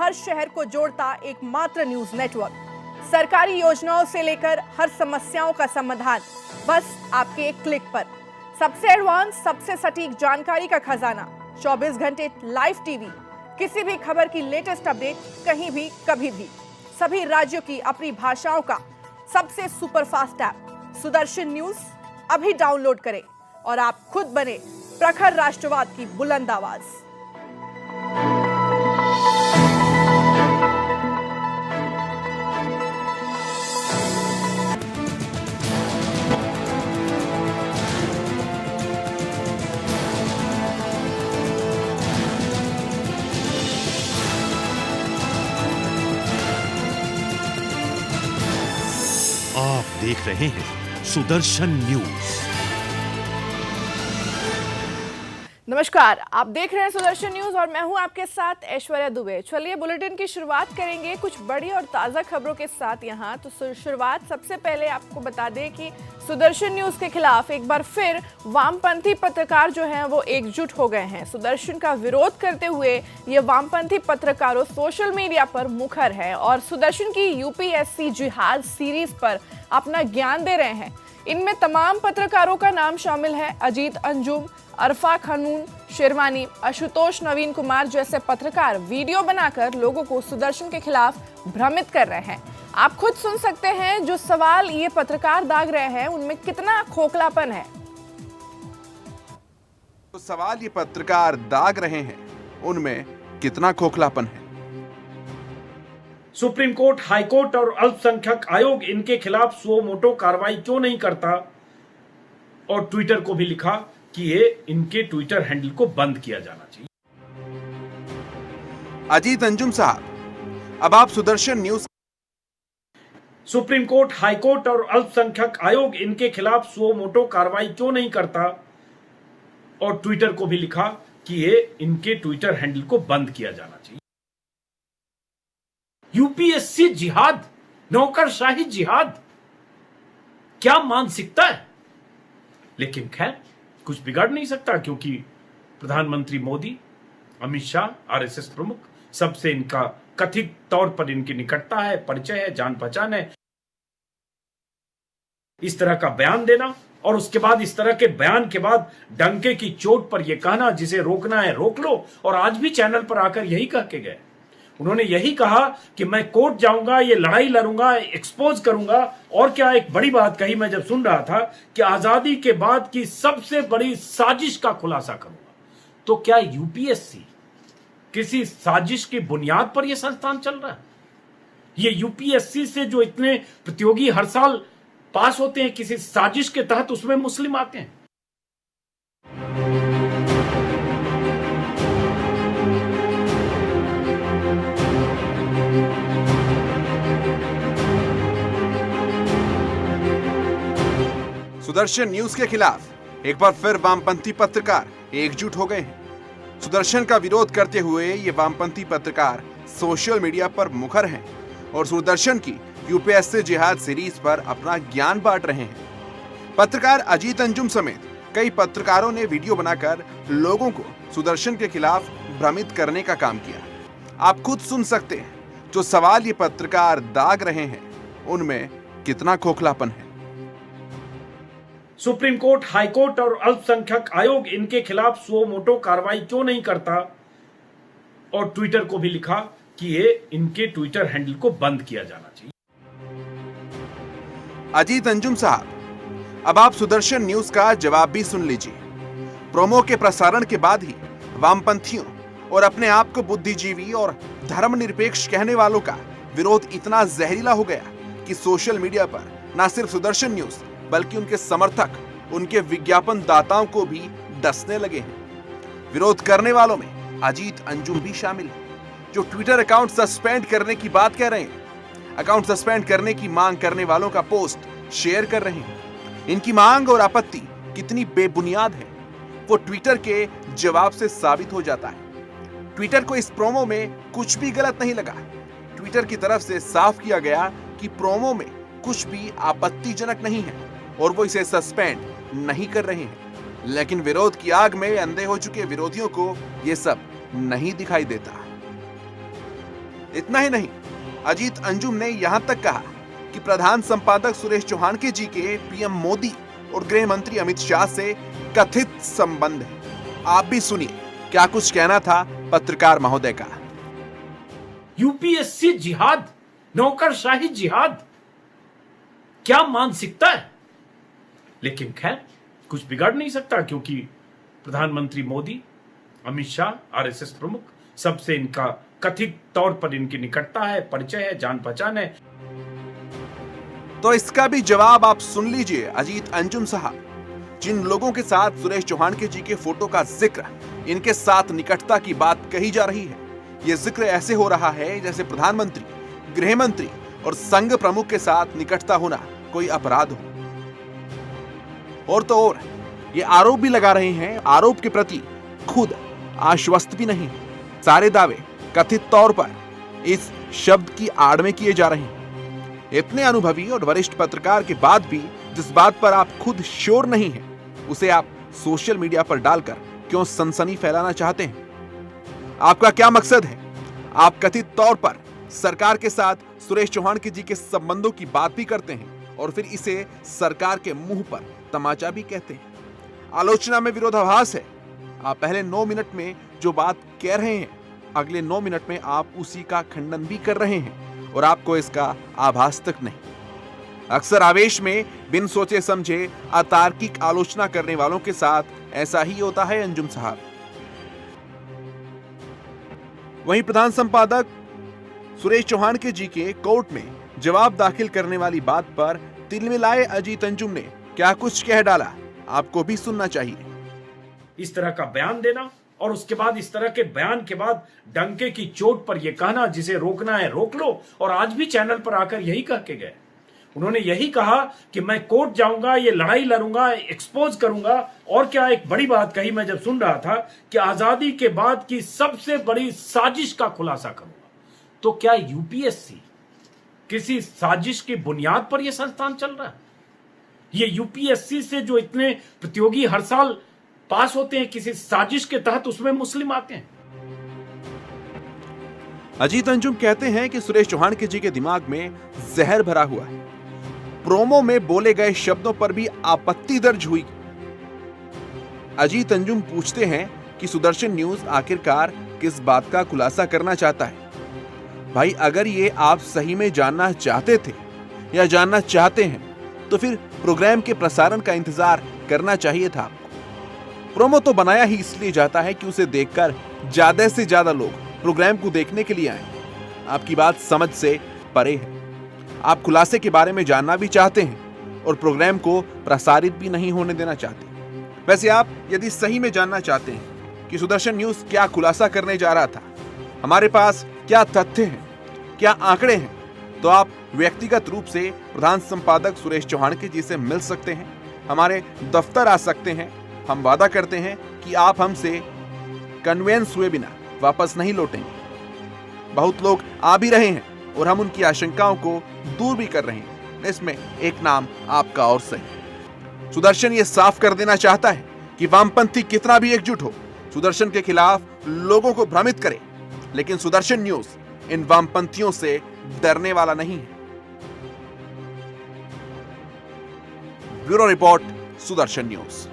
हर शहर को जोड़ता एकमात्र न्यूज नेटवर्क। सरकारी योजनाओं से लेकर हर समस्याओं का समाधान बस आपके एक क्लिक पर। सबसे एडवांस, सबसे सटीक जानकारी का खजाना, 24 घंटे लाइव टीवी, किसी भी खबर की लेटेस्ट अपडेट कहीं भी कभी भी, सभी राज्यों की अपनी भाषाओं का सबसे सुपरफास्ट ऐप सुदर्शन न्यूज अभी डाउनलोड करें और आप खुद बने प्रखर राष्ट्रवाद की बुलंद आवाज। आप देख रहे हैं सुदर्शन न्यूज। नमस्कार, आप देख रहे हैं सुदर्शन न्यूज और मैं हूं आपके साथ ऐश्वर्या दुबे। चलिए बुलेटिन की शुरुआत करेंगे कुछ बड़ी और ताजा खबरों के साथ। यहां तो शुरुआत सबसे पहले आपको बता दें कि सुदर्शन न्यूज के खिलाफ एक बार फिर वामपंथी पत्रकार जो हैं वो एकजुट हो गए हैं। सुदर्शन का विरोध करते हुए ये वामपंथी पत्रकारों सोशल मीडिया पर मुखर है और सुदर्शन की यूपीएससी जिहाद सीरीज पर अपना ज्ञान दे रहे हैं। इनमें तमाम पत्रकारों का नाम शामिल है। अजीत अंजुम, अरफा खानून शेरवानी, आशुतोष नवीन कुमार जैसे पत्रकार वीडियो बनाकर लोगों को सुदर्शन के खिलाफ भ्रमित कर रहे हैं। आप खुद सुन सकते हैं जो सवाल ये पत्रकार दाग रहे हैं उनमें कितना खोखलापन है। तो सवाल ये पत्रकार दाग रहे हैं उनमें कितना खोखलापन है। सुप्रीम कोर्ट, हाई कोर्ट और अल्पसंख्यक आयोग इनके खिलाफ सो मोटो कार्रवाई क्यों नहीं करता, और ट्विटर को भी लिखा कि ये इनके ट्विटर हैंडल को बंद किया जाना चाहिए। अजीत अंजुम साहब, अब आप Sudarshan news. Supreme court, high court और अल्पसंख्यक आयोग इनके खिलाफ सो मोटो कार्रवाई क्यों नहीं करता, और ट्विटर को भी लिखा कि ये इनके ट्विटर हैंडल को बंद किया जाना चाहिए। यूपीएससी जिहाद, नौकरशाही जिहाद, क्या मानसिकता है। लेकिन खैर कुछ बिगाड़ नहीं सकता, क्योंकि प्रधानमंत्री मोदी, अमित शाह, आरएसएस प्रमुख, सबसे इनका कथित तौर पर इनकी निकटता है, परिचय है, जान पहचान है। इस तरह का बयान देना और उसके बाद इस तरह के बयान के बाद डंके की चोट पर यह कहना जिसे रोकना है रोक लो, और आज भी चैनल पर आकर यही कह के गए। उन्होंने यही कहा कि मैं कोर्ट जाऊंगा, ये लड़ाई लड़ूंगा, एक्सपोज करूंगा। और क्या एक बड़ी बात कही मैं जब सुन रहा था कि आजादी के बाद की सबसे बड़ी साजिश का खुलासा करूंगा। तो क्या यूपीएससी किसी साजिश की बुनियाद पर यह संस्थान चल रहा है? ये यूपीएससी से जो इतने प्रतियोगी हर साल पास होते हैं, किसी साजिश के तहत उसमें मुस्लिम आते हैं। सुदर्शन न्यूज के खिलाफ एक बार फिर वामपंथी पत्रकार एकजुट हो गए हैं। सुदर्शन का विरोध करते हुए ये वामपंथी पत्रकार सोशल मीडिया पर मुखर हैं और सुदर्शन की यूपीएससी जिहाद सीरीज पर अपना ज्ञान बांट रहे हैं। पत्रकार अजीत अंजुम समेत कई पत्रकारों ने वीडियो बनाकर लोगों को सुदर्शन के खिलाफ भ्रमित करने का काम किया। आप खुद सुन सकते हैं जो सवाल ये पत्रकार दाग रहे हैं उनमें कितना खोखलापन है। सुप्रीम कोर्ट, हाई कोर्ट और अल्पसंख्यक आयोग इनके खिलाफ सो मोटो कार्रवाई क्यों नहीं करता, और ट्विटर को भी लिखा कि ये इनके ट्विटर हैंडल को बंद किया जाना चाहिए। अजीत अंजुम साहब, अब आप सुदर्शन न्यूज का जवाब भी सुन लीजिए। प्रोमो के प्रसारण के बाद ही वामपंथियों और अपने आप को बुद्धिजीवी और धर्मनिरपेक्ष कहने वालों का विरोध इतना जहरीला हो गया कि सोशल मीडिया पर न सिर्फ सुदर्शन न्यूज बल्कि उनके समर्थक, उनके विज्ञापन दाताओं को भी डसने लगे हैं। विरोध करने वालों में अजीत अंजुम भी शामिल है, जो ट्विटर अकाउंट सस्पेंड करने की बात कह रहे हैं। अकाउंट सस्पेंड करने की मांग करने वालों का पोस्ट शेयर कर रहे हैं। इनकी मांग और आपत्ति कितनी बेबुनियाद है वो ट्विटर के जवाब से साबित हो जाता है। ट्विटर को इस प्रोमो में कुछ भी गलत नहीं लगा। ट्विटर की तरफ से साफ किया गया कि प्रोमो में कुछ भी आपत्तिजनक नहीं है और वो इसे सस्पेंड नहीं कर रहे हैं। लेकिन विरोध की आग में अंधे हो चुके विरोधियों को ये सब नहीं दिखाई देता। इतना ही नहीं, अजीत अंजुम ने यहां तक कहा कि प्रधान संपादक सुरेश चौहान के जी के पीएम मोदी और गृह मंत्री अमित शाह से कथित संबंध है। आप भी सुनिए क्या कुछ कहना था पत्रकार महोदय का। यूपीएससी जिहाद, नौकरशाही जिहाद, क्या मानसिकता है। लेकिन खैर कुछ बिगाड़ नहीं सकता, क्योंकि प्रधानमंत्री मोदी, अमित शाह, आरएसएस प्रमुख, सबसे इनका कथित तौर पर इनकी निकटता है, परिचय है, जान पहचान है। तो इसका भी जवाब आप सुन लीजिए अजीत अंजुम साहब। जिन लोगों के साथ सुरेश चौहान के जी के फोटो का जिक्र, इनके साथ निकटता की बात कही जा रही है, यह जिक्र ऐसे हो रहा है जैसे प्रधानमंत्री, गृह मंत्री और संघ प्रमुख के साथ निकटता होना कोई अपराध हो। और तो और ये आरोप भी लगा रहे हैं, आरोप के प्रति खुद आश्वस्त भी नहीं। सारे दावे कथित तौर पर इस शब्द की आड़ में किए जा रहे हैं। इतने अनुभवी और वरिष्ठ पत्रकार के बाद भी जिस बात पर आप खुद श्योर नहीं हैं, उसे आप सोशल मीडिया पर डालकर क्यों सनसनी फैलाना चाहते हैं? आपका क्या मकसद है? आप कथित तौर पर सरकार के साथ सुरेश चौहान के जी के संबंधों की बात भी करते हैं और फिर इसे सरकार के मुंह पर तमाचा भी कहते हैं। आलोचना में विरोधाभास है। आप पहले 9 मिनट में जो बात कह रहे हैं, अगले 9 मिनट में आप उसी का खंडन भी कर रहे हैं और आपको इसका आभास तक नहीं। अक्सर आवेश में बिन सोचे समझे अतार्किक आलोचना करने वालों के साथ ऐसा ही होता है अंजुम साहब। वहीं प्रधान संपादक सुरेश चौहान के जी के कोर्ट में जवाब दाखिल करने वाली बात पर तिलमिलाए अजीत अंजुम ने क्या कुछ कह डाला, आपको भी सुनना चाहिए। इस तरह का बयान देना और उसके बाद इस तरह के बयान के बाद डंके की चोट पर यह कहना, जिसे रोकना है रोक लो, और आज भी चैनल पर आकर यही कह के गए। उन्होंने यही कहा कि मैं कोर्ट जाऊंगा, ये लड़ाई लड़ूंगा, एक्सपोज करूंगा। और क्या एक बड़ी बात कही मैं जब सुन रहा था कि आजादी के बाद की सबसे बड़ी साजिश का खुलासा करूंगा। तो क्या यूपीएससी किसी साजिश की बुनियाद पर यह संस्थान चल रहा है? ये यूपीएससी से जो इतने प्रतियोगी हर साल पास होते हैं, किसी साजिश के तहत उसमें मुस्लिम आते हैं। अजीत अंजुम कहते हैं कि सुरेश चौहान के जी के दिमाग में जहर भरा हुआ है। प्रोमो में बोले गए शब्दों पर भी आपत्ति दर्ज हुई। अजीत अंजुम पूछते हैं कि सुदर्शन न्यूज आखिरकार किस बात का खुलासा करना चाहता है। भाई, अगर ये आप सही में जानना चाहते थे या जानना चाहते हैं तो फिर प्रोग्राम के प्रसारण का इंतजार करना चाहिए था आपको। प्रोमो तो बनाया ही इसलिए जाता है कि उसे देखकर ज्यादा से ज्यादा लोग प्रोग्राम को देखने के लिए आए। आपकी बात समझ से परे है। आप खुलासे के बारे में जानना भी चाहते हैं और प्रोग्राम को प्रसारित भी नहीं होने देना चाहते। वैसे आप यदि सही में जानना चाहते हैं कि सुदर्शन न्यूज क्या खुलासा करने जा रहा था, हमारे पास क्या तथ्य हैं, क्या आंकड़े हैं, तो आप व्यक्तिगत रूप से प्रधान संपादक सुरेश चौहान के जी से मिल सकते हैं, हमारे दफ्तर आ सकते हैं। हम वादा करते हैं कि आप हमसे कन्वेंस हुए बिना वापस नहीं लौटेंगे। बहुत लोग आ भी रहे हैं और हम उनकी आशंकाओं को दूर भी कर रहे हैं। इसमें एक नाम आपका और सही। सुदर्शन ये साफ कर देना चाहता है कि वामपंथी कितना भी एकजुट हो, सुदर्शन के खिलाफ लोगों को भ्रमित करे, लेकिन सुदर्शन न्यूज इन वामपंथियों से डरने वाला नहीं है। Bureau report, Sudarshan news.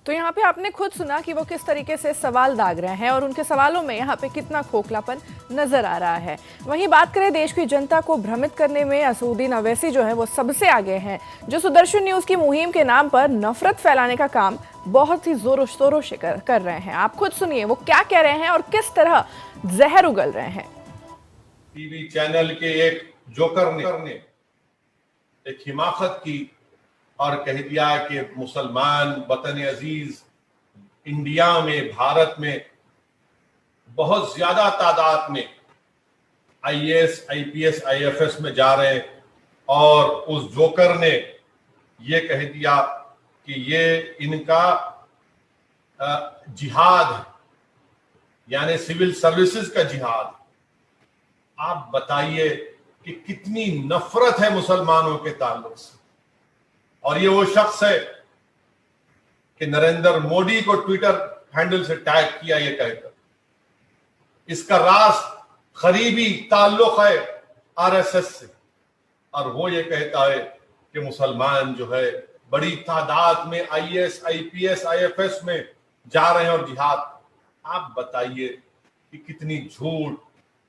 तो यहाँ पे आपने खुद सुना कि वो किस तरीके से सवाल दाग रहे हैं और उनके सवालों में यहाँ पे कितना खोखलापन नजर आ रहा है। वहीं बात करें देश की जनता को भ्रमित करने में, असदुद्दीन अवैसी जो है वो सबसे आगे हैं, जो सुदर्शन न्यूज की मुहिम के नाम पर नफरत फैलाने का काम बहुत ही जोरों शोरों से कर रहे हैं। आप खुद सुनिए वो क्या कह रहे हैं और किस तरह जहर उगल रहे हैं। टीवी चैनल के एक जोकर ने एक हिमाकत की और कह दिया कि मुसलमान वतन अजीज इंडिया में, भारत में बहुत ज्यादा तादाद में आईएएस, आईपीएस, आईएफएस में जा रहे हैं। और उस जोकर ने ये कह दिया कि ये इनका जिहाद है, यानी सिविल सर्विसेज का जिहाद। आप बताइए कि कितनी नफरत है मुसलमानों के ताल्लुक से। और ये वो शख्स है कि नरेंद्र मोदी को ट्विटर हैंडल से टैग किया ये कहकर। इसका राज करीबी ताल्लुक है आरएसएस से, और वो ये कहता है कि मुसलमान जो है बड़ी तादाद में आईएएस, आईपीएस, आईएफएस में जा रहे हैं और जिहाद। आप बताइए कि कितनी झूठ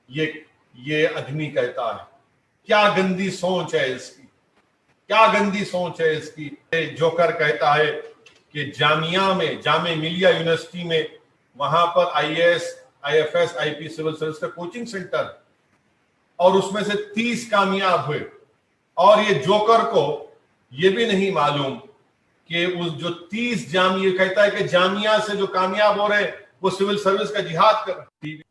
ये आदमी कहता है। क्या गंदी सोच है इसकी, क्या गंदी सोच है इसकी। जोकर कहता है कि जामिया मिलिया यूनिवर्सिटी में वहां पर IAS, IFS, IP civil service का कोचिंग सेंटर है और उसमें से 30 कामयाब हुए। और ये जोकर को ये भी नहीं मालूम कि उस जो 30 जामिया, कहता है कि जामिया से जो कामयाब हो रहे हैं वो सिविल सर्विस का जिहाद कर रहे हैं।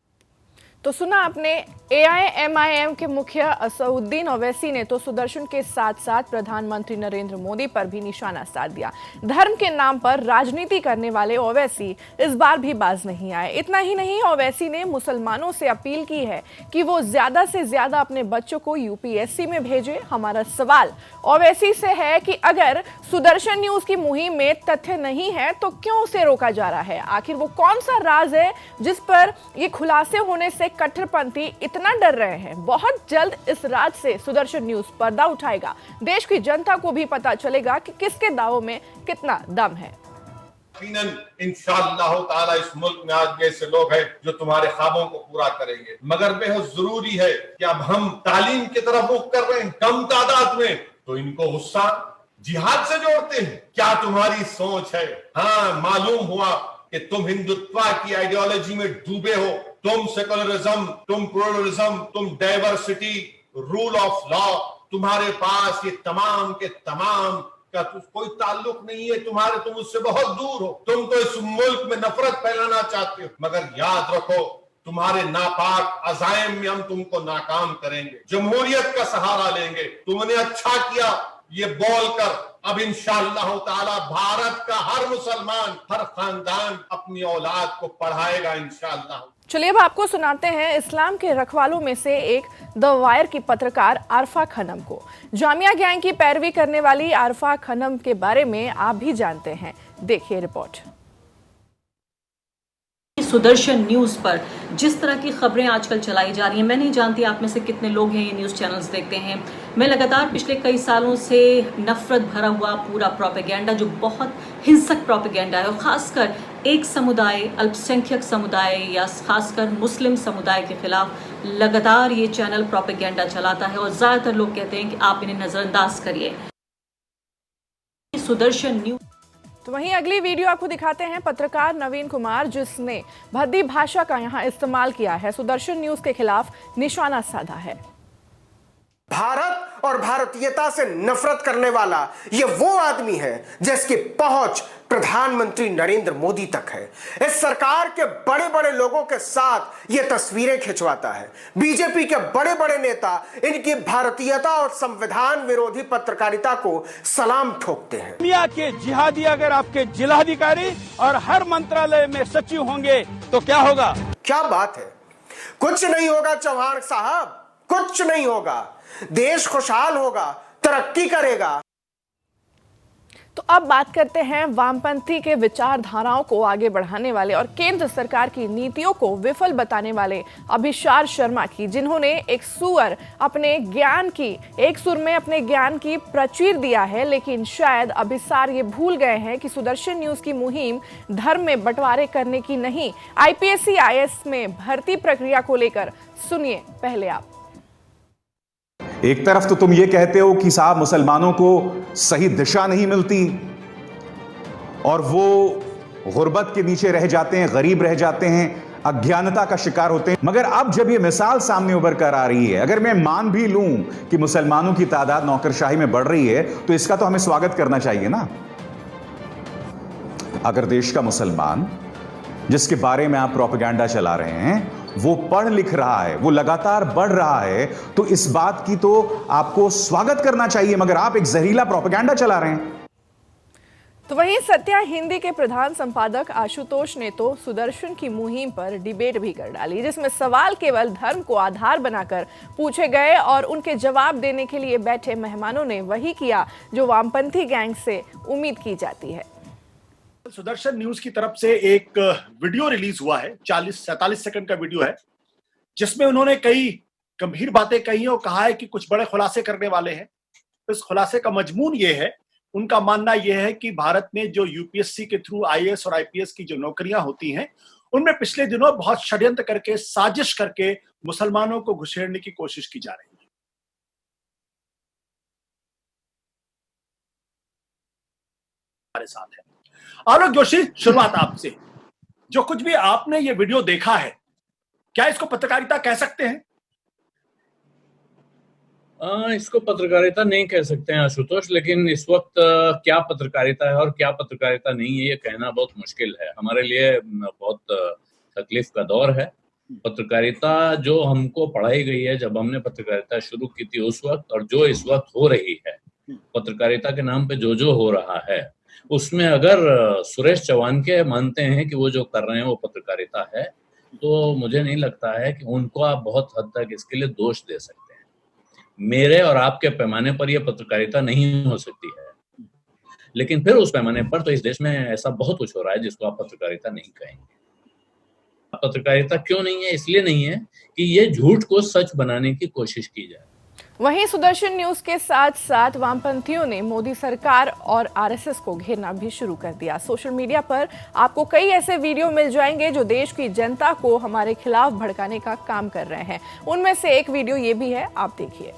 तो सुना आपने, एआईएमआईएम के मुखिया असदुद्दीन ओवैसी ने तो सुदर्शन के साथ साथ प्रधानमंत्री नरेंद्र मोदी पर भी निशाना साध दिया। धर्म के नाम पर राजनीति करने वाले ओवैसी इस बार भी बाज नहीं आए। इतना ही नहीं, ओवैसी ने मुसलमानों से अपील की है कि वो ज्यादा से ज्यादा अपने बच्चों को यूपीएससी में भेजें। हमारा सवाल ओवैसी से है कि अगर सुदर्शन न्यूज की मुहिम में तथ्य नहीं है तो क्यों उसे रोका जा रहा है? आखिर वो कौन सा राज है जिस पर ये खुलासे होने से कट्टरपंथी इतना डर रहे हैं? बहुत जल्द इस राज से सुदर्शन न्यूज पर्दा उठाएगा। देश की जनता को भी पता चलेगा कि किसके दावों में कितना दम है। इंशाअल्लाह ताला इस मुल्क में आज ऐसे लोग हैं जो तुम्हारे ख्वाबों को पूरा करेंगे, मगर बेहद जरूरी है कि अब हम तालीम की तरफ रुख कर रहे हैं कम तादाद में, तो इनको गुस्सा जिहाद से जोड़ते हैं। क्या तुम्हारी सोच है? हाँ, मालूम हुआ कि तुम हिंदुत्व की आइडियोलॉजी में डूबे हो। तुम सेकुलरिज्म, तुम प्लुरलिज्म, तुम डाइवर्सिटी, रूल ऑफ लॉ, तुम्हारे पास ये तमाम के तमाम का कोई ताल्लुक नहीं है तुम्हारे। तुम उससे बहुत दूर हो। तुम तो इस मुल्क में नफरत फैलाना चाहते हो, मगर याद रखो तुम्हारे नापाक अज़ाइम में हम तुमको नाकाम करेंगे। जमहूरियत का सहारा लेंगे। तुमने अच्छा किया ये बोलकर। अब इंशाअल्लाह ताला भारत का हर मुसलमान, हर खानदान अपनी औलाद को पढ़ाएगा इंशाअल्लाह। चलिए अब आपको सुनाते हैं इस्लाम के रखवालों में से एक द वायर की पत्रकार आरफा खनम को। जामिया गैंग की पैरवी करने वाली आरफा खनम के बारे में आप भी जानते हैं, देखिए रिपोर्ट। सुदर्शन न्यूज पर जिस तरह की खबरें आजकल चलाई जा रही हैं, मैं नहीं जानती आप में से कितने लोग हैं ये न्यूज़ चैनल्स देखते हैं। मैं लगातार पिछले कई सालों से नफरत भरा हुआ पूरा प्रोपेगेंडा, जो बहुत हिंसक प्रोपेगेंडा है, और ख़ासकर एक समुदाय, अल्पसंख्यक समुदाय या खासकर मुस्लिम समुदाय के खिलाफ लगातार ये चैनल प्रोपेगेंडा चलाता है। और ज़्यादातर लोग कहते हैं कि आप इन्हें नज़रअंदाज करिए। सुदर्शन न्यूज। तो वहीं अगली वीडियो आपको दिखाते हैं पत्रकार नवीन कुमार, जिसने भद्दी भाषा का यहां इस्तेमाल किया है, सुदर्शन न्यूज के खिलाफ निशाना साधा है। भारत और भारतीयता से नफरत करने वाला ये वो आदमी है जिसकी पहुंच प्रधानमंत्री नरेंद्र मोदी तक है। इस सरकार के बड़े बड़े लोगों के साथ ये तस्वीरें खिंचवाता है। बीजेपी के बड़े बड़े नेता इनकी भारतीयता और संविधान विरोधी पत्रकारिता को सलाम ठोकते हैं। दुनिया के जिहादी अगर आपके जिलाधिकारी और हर मंत्रालय में सचिव होंगे तो क्या होगा? क्या बात है, कुछ नहीं होगा चौहान साहब, कुछ नहीं होगा। देश खुशहाल होगा, तरक्की करेगा। तो अब बात करते हैं वामपंथी के विचारधाराओं को आगे बढ़ाने वाले और केंद्र सरकार की नीतियों को विफल बताने वाले अभिसार शर्मा की, जिन्होंने एक सुर में अपने ज्ञान की प्रचुर दिया है। लेकिन शायद अभिसार ये भूल गए हैं कि सुदर्शन न्यूज की मुहिम धर्म में बंटवारे करने की नहीं, आईपीएस आईएएस में भर्ती प्रक्रिया को लेकर। सुनिए पहले आप। एक तरफ तो तुम ये कहते हो कि साहब मुसलमानों को सही दिशा नहीं मिलती और वो गुर्बत के नीचे रह जाते हैं, गरीब रह जाते हैं, अज्ञानता का शिकार होते हैं। मगर अब जब ये मिसाल सामने उभर कर आ रही है, अगर मैं मान भी लूं कि मुसलमानों की तादाद नौकरशाही में बढ़ रही है, तो इसका तो हमें स्वागत करना चाहिए ना। अगर देश का मुसलमान जिसके बारे में आप प्रोपेगेंडा चला रहे हैं वो पढ़ लिख रहा है, वो लगातार बढ़ रहा है, तो इस बात की तो आपको स्वागत करना चाहिए, मगर आप एक जहरीला प्रोपेगेंडा चला रहे हैं। तो वहीं सत्या हिंदी के प्रधान संपादक आशुतोष ने तो सुदर्शन की मुहिम पर डिबेट भी कर डाली, जिसमें सवाल केवल धर्म को आधार बनाकर पूछे गए और उनके जवाब देने के लिए बैठे मेहमानों ने वही किया जो वामपंथी गैंग से उम्मीद की जाती है। सुदर्शन न्यूज की तरफ से एक वीडियो रिलीज हुआ है, 40-47 सेकंड का वीडियो है, जिसमें उन्होंने कई गंभीर बातें कही और कहा है कि कुछ बड़े खुलासे करने वाले हैं। इस खुलासे का मजमून ये है, उनका मानना यह है कि भारत में जो यूपीएससी के थ्रू आईएएस और आईपीएस की जो नौकरियां होती हैं, उनमें पिछले दिनों बहुत षड्यंत्र करके, साजिश करके मुसलमानों को घुसेड़ने की कोशिश की जा रही है। हमारे साथ है आलोक जोशी। शुरुआत आपसे, जो कुछ भी आपने ये वीडियो देखा है, क्या इसको पत्रकारिता कह सकते हैं? इसको पत्रकारिता नहीं कह सकते हैं आशुतोष, लेकिन इस वक्त क्या पत्रकारिता है और क्या पत्रकारिता नहीं है ये कहना बहुत मुश्किल है। हमारे लिए बहुत तकलीफ का दौर है। पत्रकारिता जो हमको पढ़ाई गई है जब हमने पत्रकारिता शुरू की थी उस वक्त, और जो इस वक्त हो रही है, पत्रकारिता के नाम पे जो हो रहा है, उसमें अगर सुरेश चौहान के मानते हैं कि वो जो कर रहे हैं वो पत्रकारिता है, तो मुझे नहीं लगता है कि उनको आप बहुत हद तक इसके लिए दोष दे सकते हैं। मेरे और आपके पैमाने पर यह पत्रकारिता नहीं हो सकती है, लेकिन फिर उस पैमाने पर तो इस देश में ऐसा बहुत कुछ हो रहा है जिसको आप पत्रकारिता नहीं कहेंगे। पत्रकारिता क्यों नहीं है? इसलिए नहीं है कि ये झूठ को सच बनाने की कोशिश की जाए। वहीं सुदर्शन न्यूज के साथ साथ वामपंथियों ने मोदी सरकार और आरएसएस को घेरना भी शुरू कर दिया। सोशल मीडिया पर आपको कई ऐसे वीडियो मिल जाएंगे जो देश की जनता को हमारे खिलाफ भड़काने का काम कर रहे हैं। उनमें से एक वीडियो ये भी है, आप देखिए।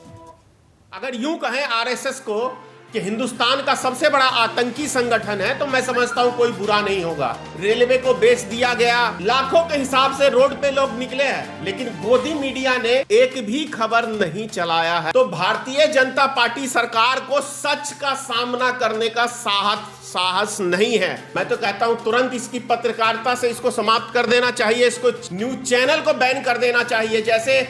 अगर यूं कहें आरएसएस को कि हिंदुस्तान का सबसे बड़ा आतंकी संगठन है, तो मैं समझता हूं कोई बुरा नहीं होगा। रेलवे को बेच दिया गया, लाखों के हिसाब से रोड पे लोग निकले हैं, लेकिन गोदी मीडिया ने एक भी खबर नहीं चलाया है। तो भारतीय जनता पार्टी सरकार को सच का सामना करने का साहस नहीं है। मैं तो कहता हूं तुरंत इसकी पत्रकारिता से इसको समाप्त कर देना चाहिए, इसको न्यूज चैनल को बैन कर देना चाहिए। जैसे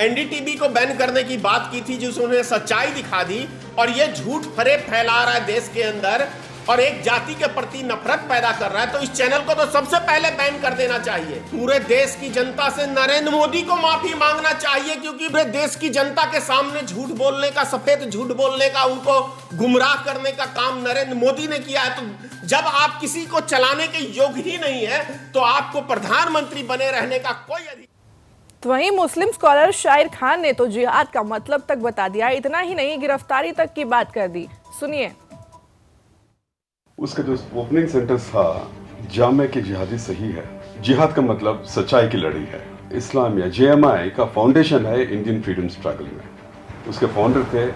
एनडीटीवी को बैन करने की बात की थी, जिसमें उन्होंने सच्चाई दिखा दी, और ये झूठ फरेब फैला रहा है देश के अंदर और एक जाति के प्रति नफरत पैदा कर रहा है, तो इस चैनल को तो सबसे पहले बैन कर देना चाहिए। पूरे देश की जनता से नरेंद्र मोदी को माफी मांगना चाहिए, क्योंकि वे देश की जनता के सामने झूठ बोलने का, सफेद झूठ बोलने का, उनको गुमराह करने का काम नरेंद्र मोदी ने किया है। तो जब आप किसी को चलाने के योग्य ही नहीं है, तो आपको प्रधानमंत्री बने रहने का कोई अधिकार। तो वहीं मुस्लिम स्कॉलर शाहिर खान ने तो जिहाद का मतलब तक बता दिया। इतना ही नहीं, गिरफ्तारी तक की बात कर दी। सुनिए। उसका जो ओपनिंग सेंटेंस था, जामे की जिहादी सही है। जिहाद का मतलब सच्चाई की लड़ाई है। इस्लामिया जेएमआई का फाउंडेशन है इंडियन फ्रीडम स्ट्रगल में। उसके फाउंडर थे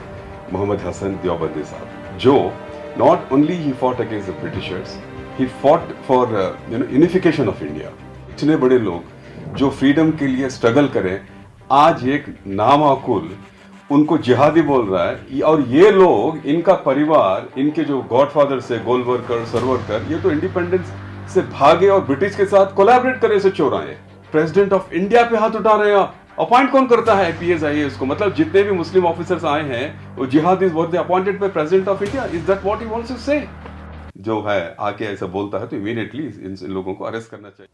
मोहम्मद हसन देवबंदी साहब, जो not only he fought against the Britishers, he fought for unification of India. इतने बड़े लोग जो फ्रीडम के लिए स्ट्रगल करें, आज एक नामाकुल उनको जिहादी बोल रहा है। और ये लोग, इनका परिवार, इनके जो गॉडफादर से गोलवरकर, सरवरकर, ये तो इंडिपेंडेंस से भागे और ब्रिटिश के साथ कोलैबोरेट करे से चोराए। प्रेसिडेंट ऑफ इंडिया पे हाथ उठा रहे हैं। अपॉइंट कौन करता है आईपीएस आईएएस को? मतलब जितने भी मुस्लिम ऑफिसर्स आए हैं वो jihadis were they appointed by president of India. Is that what he wants to say? जो है आके ऐसा बोलता है तो इमीडिएटली इन लोगों को अरेस्ट करना चाहिए।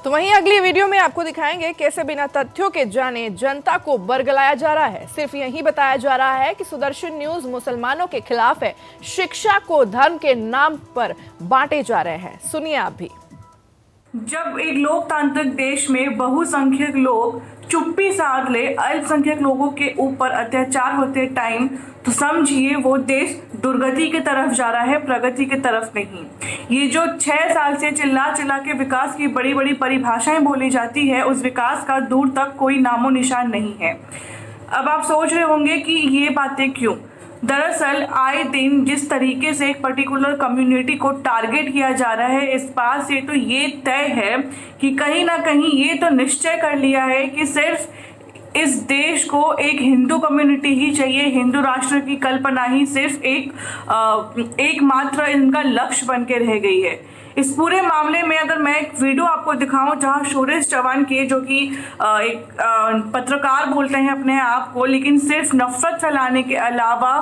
तो वहीं अगली वीडियो में आपको दिखाएंगे कैसे बिना तथ्यों के जाने जनता को बरगलाया जा रहा है। सिर्फ यही बताया जा रहा है कि सुदर्शन न्यूज मुसलमानों के खिलाफ है, शिक्षा को धर्म के नाम पर बांटे जा रहे हैं। सुनिए आप भी। जब एक लोकतांत्रिक देश में बहुसंख्यक लोग चुप्पी साध ले अल्पसंख्यक लोगों के ऊपर अत्याचार होते टाइम, तो समझिए वो देश दुर्गति की तरफ जा रहा है, प्रगति की तरफ नहीं। ये जो 6 साल से चिल्ला के विकास की बड़ी बड़ी परिभाषाएं बोली जाती है, उस विकास का दूर तक कोई नामो निशान नहीं है। अब आप सोच रहे होंगे कि ये बातें क्यों? दरअसल आए दिन जिस तरीके से एक पर्टिकुलर कम्युनिटी को टारगेट किया जा रहा है, इस बात से तो ये तय है कि कहीं ना कहीं ये तो निश्चय कर लिया है कि सिर्फ इस देश को एक हिंदू कम्युनिटी ही चाहिए। हिंदू राष्ट्र की कल्पना ही सिर्फ एकमात्र इनका लक्ष्य बन के रह गई है। इस पूरे मामले में अगर मैं एक वीडियो आपको दिखाऊं जहां सुरेश चौहान के, जो कि एक पत्रकार बोलते हैं अपने आप को, लेकिन सिर्फ नफरत फैलाने के अलावा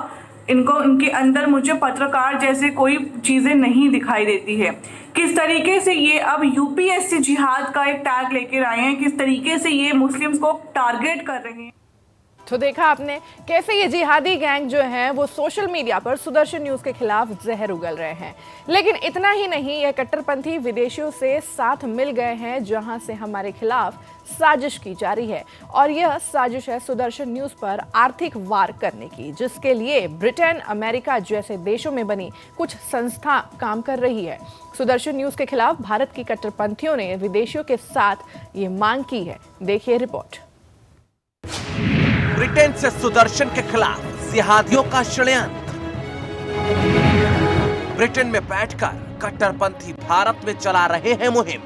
इनके अंदर मुझे पत्रकार जैसे कोई चीज़ें नहीं दिखाई देती है। किस तरीके से ये अब यूपीएससी जिहाद का एक टैग लेकर आए हैं, किस तरीके से ये मुस्लिम्स को टारगेट कर रहे हैं। तो देखा आपने कैसे ये जिहादी गैंग जो है वो सोशल मीडिया पर सुदर्शन न्यूज के खिलाफ जहर उगल रहे हैं। लेकिन इतना ही नहीं, ये कट्टरपंथी विदेशियों से साथ मिल गए हैं जहां से हमारे खिलाफ साजिश की जा रही है। और यह साजिश है सुदर्शन न्यूज पर आर्थिक वार करने की, जिसके लिए ब्रिटेन, अमेरिका जैसे देशों में बनी कुछ संस्था काम कर रही है। सुदर्शन न्यूज के खिलाफ भारत की कट्टरपंथियों ने विदेशियों के साथ ये मांग की है। देखिए रिपोर्ट। ब्रिटेन से सुदर्शन के खिलाफ जिहादियों का षड्यंत्र। ब्रिटेन में बैठकर कट्टरपंथी भारत में चला रहे हैं मुहिम।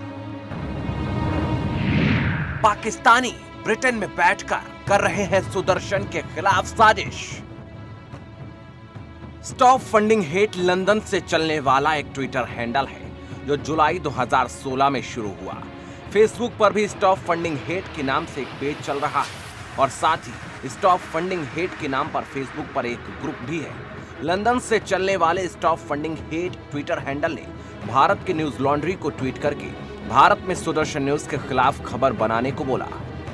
पाकिस्तानी ब्रिटेन में बैठकर कर रहे हैं सुदर्शन के खिलाफ साजिश। स्टॉप फंडिंग हेट लंदन से चलने वाला एक ट्विटर हैंडल है जो जुलाई 2016 में शुरू हुआ। फेसबुक पर भी स्टॉप फंडिंग हेट के नाम से एक पेज चल रहा है और साथ ही स्टॉप फंडिंग हेट के नाम पर फेसबुक पर एक ग्रुप भी है। लंदन से चलने वाले stop funding hate Twitter handle ने भारत के न्यूज लॉन्ड्री को ट्वीट करके भारत में सुदर्शन न्यूज के खिलाफ खबर बनाने को बोला।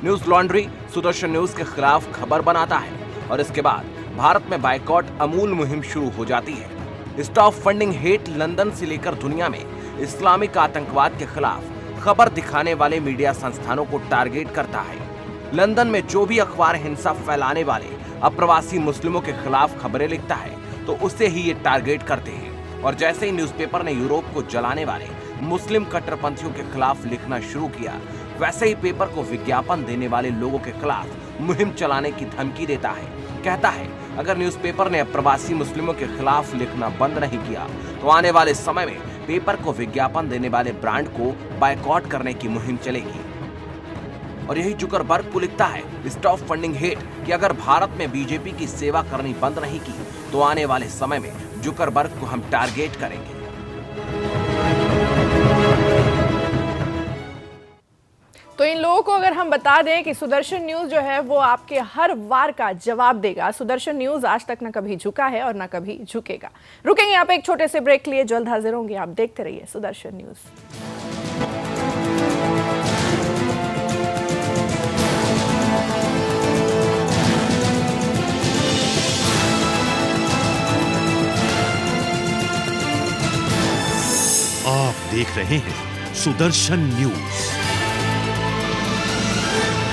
न्यूज लॉन्ड्री सुदर्शन न्यूज के खिलाफ खबर बनाता है और इसके बाद भारत में बायकॉट अमूल मुहिम शुरू हो जाती है। स्टॉप फंडिंग हेट लंदन से लेकर दुनिया में इस्लामिक आतंकवाद के खिलाफ खबर दिखाने वाले मीडिया संस्थानों को टारगेट करता है। लंदन में जो भी अखबार हिंसा फैलाने वाले अप्रवासी मुस्लिमों के खिलाफ खबरें लिखता है तो उसे ही ये टारगेट करते हैं। और जैसे ही न्यूज़पेपर ने यूरोप को जलाने वाले मुस्लिम कट्टरपंथियों के खिलाफ लिखना शुरू किया, वैसे ही पेपर को विज्ञापन देने वाले लोगों के खिलाफ मुहिम चलाने की धमकी देता है। कहता है अगर न्यूज़पेपर ने अप्रवासी मुस्लिमों के खिलाफ लिखना बंद नहीं किया तो आने वाले समय में पेपर को विज्ञापन देने वाले ब्रांड को बायकॉट करने की मुहिम चलेगी। और यही जुकरबर्ग को लिखता है स्टॉप फंडिंग हेट कि अगर भारत में बीजेपी की सेवा करनी बंद नहीं की तो आने वाले समय में जुकरबर्ग को हम टारगेट करेंगे। तो इन लोगों को अगर हम बता दें कि सुदर्शन न्यूज जो है वो आपके हर वार का जवाब देगा। सुदर्शन न्यूज आज तक न कभी झुका है और न कभी झुकेगा। रुकेंगे यहाँ पे एक छोटे से ब्रेक के लिए, जल्द हाजिर होंगे। आप देखते रहिए सुदर्शन न्यूज। आप देख रहे हैं सुदर्शन न्यूज।